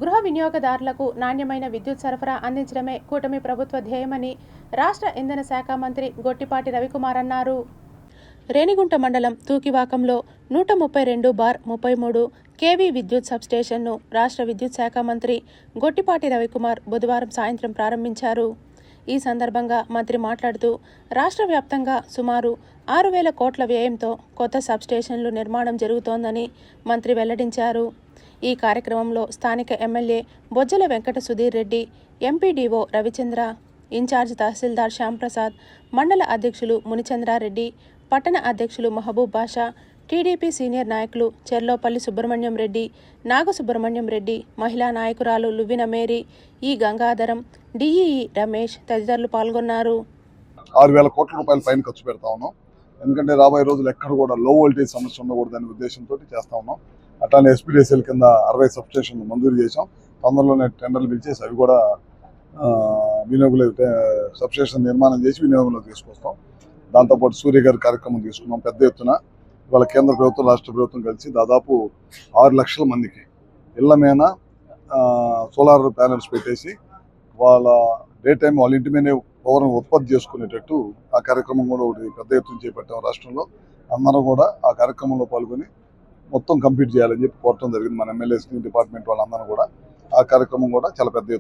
గృహ వినియోగదారులకు నాణ్యమైన విద్యుత్ సరఫరా అందించడమే కూటమి ప్రభుత్వ ధ్యేయమని రాష్ట్ర ఇంధన శాఖ మంత్రి గొట్టిపాటి రవికుమార్ అన్నారు. రేణిగుంట మండలం తూకివాకంలో 132/33 కేవీ విద్యుత్ సబ్స్టేషన్ను రాష్ట్ర విద్యుత్ శాఖ మంత్రి గొట్టిపాటి రవికుమార్ బుధవారం సాయంత్రం ప్రారంభించారు. ఈ సందర్భంగా మంత్రి మాట్లాడుతూ రాష్ట్ర వ్యాప్తంగా సుమారు 6,000 కోట్ల వ్యయంతో కొత్త సబ్స్టేషన్లు నిర్మాణం జరుగుతోందని మంత్రి వెల్లడించారు. ఈ కార్యక్రమంలో స్థానిక MLA Bojjala Venkata Sudhir Reddy, MPDO Ravichandra, incharge తహసీల్దార్ శ్యాంప్రసాద్, మండల అధ్యక్షులు మునిచంద్రారెడ్డి, పట్టణ అధ్యక్షులు మహబూబ్ బాషా, టీడీపీ సీనియర్ నాయకులు చెర్లోపల్లి సుబ్రహ్మణ్యం రెడ్డి, నాగసుబ్రహ్మణ్యం రెడ్డి, మహిళా నాయకురాలు లువ్విన మేరీ, ఈ గంగాధరం, డిఈఈ రమేష్ తదితరులు పాల్గొన్నారు. 6,000 కోట్ల రూపాయల పైన ఖర్చు పెడతా ఉన్నాం. ఎందుకంటే రాబోయే రోజులు ఎక్కడ కూడా లో వోల్టేజ్ సమస్య ఉండకూడదనే ఉద్దేశంతో చేస్తా ఉన్నాం. అట్లానే ఎస్పీడీసీఎల్ కింద 60 సబ్స్టేషన్లు మంజూరు చేసాం. తొందరలోనే టెండర్లు పిలిచేసి అవి కూడా వినియోగంలో సబ్స్టేషన్ నిర్మాణం చేసి వినియోగంలో తీసుకొస్తాం. దాంతోపాటు సూర్య గారి కార్యక్రమం తీసుకున్నాం పెద్ద ఎత్తున. ఇవాళ కేంద్ర ప్రభుత్వం రాష్ట్ర ప్రభుత్వం కలిసి దాదాపు 6 లక్షల మందికి ఇళ్ల మీద సోలార్ ప్యానెల్స్ పెట్టేసి వాళ్ళ డే టైం వాళ్ళ ఇంటి మీదే పవర్ను ఉత్పత్తి చేసుకునేటట్టు ఆ కార్యక్రమం కూడా ఒకటి పెద్ద ఎత్తున చేపట్టాం. రాష్ట్రంలో అందరం కూడా ఆ కార్యక్రమంలో పాల్గొని మొత్తం కంప్లీట్ చేయాలని చెప్పి కోరటం జరిగింది. మన ఎమ్మెల్యేస్ డిపార్ట్మెంట్ వాళ్ళందరూ కూడా ఆ కార్యక్రమం కూడా చాలా పెద్ద ఎత్తున